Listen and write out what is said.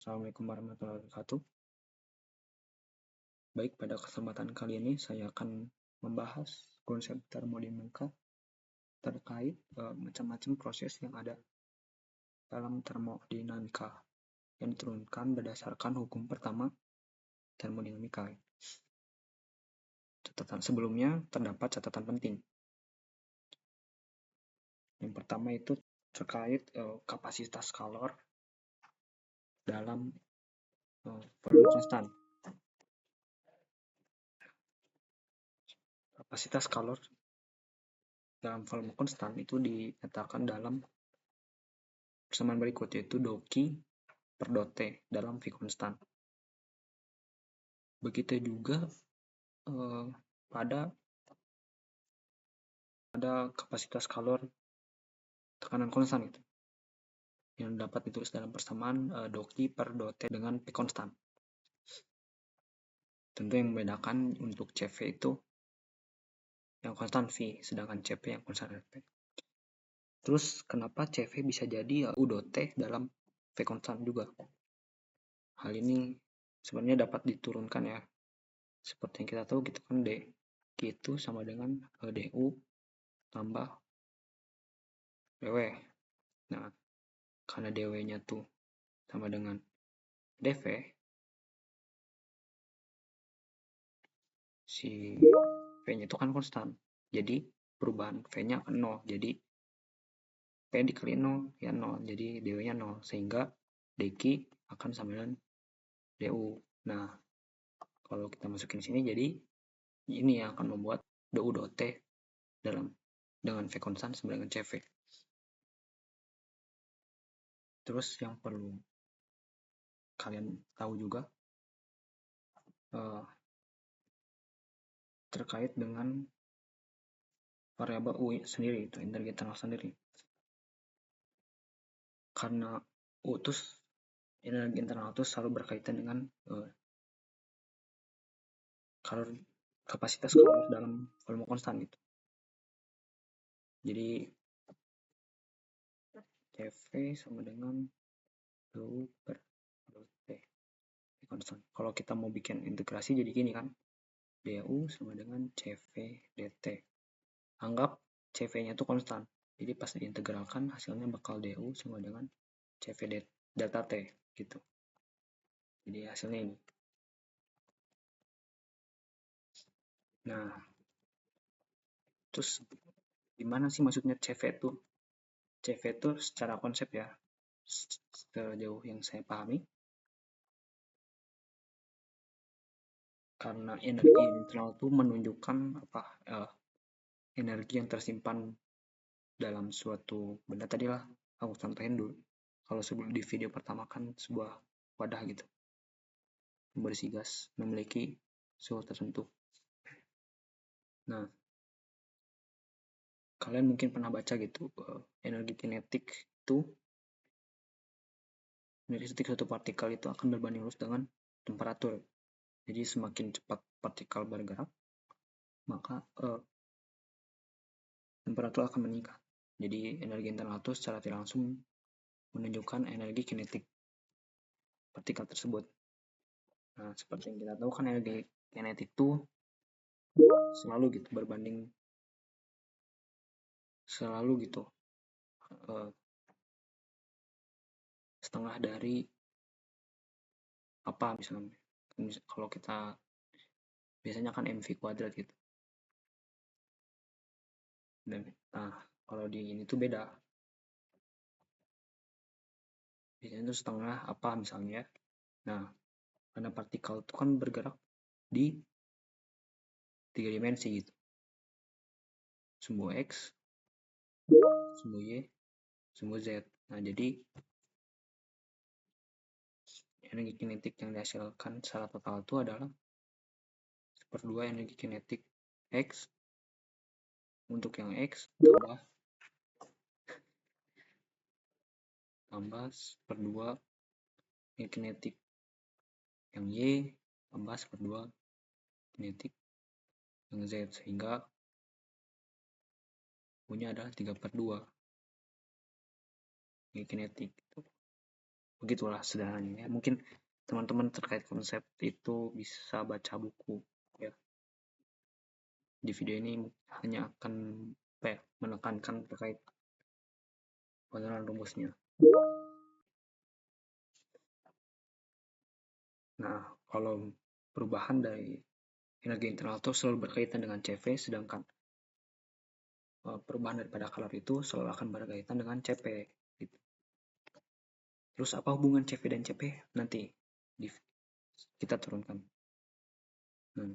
Assalamualaikum warahmatullahi wabarakatuh. Baik, pada kesempatan kali ini saya akan membahas konsep termodinamika terkait macam-macam proses yang ada dalam termodinamika yang diturunkan berdasarkan hukum pertama termodinamika. Catatan sebelumnya terdapat catatan penting. Yang pertama itu terkait kapasitas kalor dalam volume konstan. Kapasitas kalor dalam volume konstan itu dinyatakan dalam persamaan berikut, yaitu dou Q per dou T dalam V konstan. Begitu juga pada kapasitas kalor tekanan konstan itu yang dapat ditulis dalam persamaan dou Q per dou T dengan P konstan. Tentu yang membedakan untuk CV itu yang konstan V, sedangkan CV yang konstan P. Terus kenapa CV bisa jadi U dou T dalam V konstan juga? Hal ini sebenarnya dapat diturunkan ya. Seperti yang kita tahu gitu kan, D itu sama dengan DU tambah DW. Nah, karena DW-nya tuh sama dengan DV, si V-nya itu kan konstan. Jadi perubahan V-nya akan 0. Jadi P dikali 0 ya 0. Jadi DW-nya 0. Sehingga dQ akan sama dengan DU. Nah, kalau kita masukin sini, jadi ini yang akan membuat DU dou T dengan V konstan sama dengan CV. Terus yang perlu kalian tahu juga terkait dengan variabel U sendiri, itu energi internal sendiri. Karena U itu energi internal itu selalu berkaitan dengan kapasitas kalor dalam volume konstan gitu. Jadi CV sama dengan dou per dou T konstan. Kalau kita mau bikin integrasi jadi gini kan, DU sama dengan CV dt. Anggap CV-nya itu konstan. Jadi pas diintegralkan hasilnya bakal DU sama dengan CV delta T gitu. Jadi hasilnya ini. Nah, terus gimana sih maksudnya CV itu? CV itu secara konsep ya, sejauh yang saya pahami, karena energi internal itu menunjukkan energi yang tersimpan dalam suatu benda. Tadilah aku contohin dulu. Kalau sebelum di video pertama kan sebuah wadah gitu berisi gas memiliki suhu tertentu. Nah, kalian mungkin pernah baca gitu, energi kinetik itu energi suatu partikel itu akan berbanding lurus dengan temperatur. Jadi semakin cepat partikel bergerak, maka temperatur akan meningkat. Jadi energi internal itu secara tidak langsung menunjukkan energi kinetik partikel tersebut. Nah, seperti yang kita tahu kan energi kinetik itu selalu gitu berbanding setengah dari apa misalnya. Kalau kita biasanya kan mv kuadrat gitu. Nah, kalau di ini tuh beda. Biasanya itu setengah apa misalnya. Nah, karena partikel itu kan bergerak di 3 dimensi gitu. Sumbu X, sumbu Y, sumbu Z. Nah, jadi energi kinetik yang dihasilkan secara total itu adalah 1/2 energi kinetik X untuk yang X tambah 1/2 energi kinetik yang Y tambah 1/2 kinetik yang Z, sehingga punya adalah 3/2 energi kinetik. Begitulah sederhananya. Mungkin teman-teman terkait konsep itu bisa baca buku ya. Di video ini hanya akan menekankan terkait pengenalan rumusnya. Nah, kalau perubahan dari energi internal itu selalu berkaitan dengan CV, sedangkan perubahan daripada color itu selalu akan berkaitan dengan CP. Gitu. Terus apa hubungan CV dan CP? Nanti kita turunkan.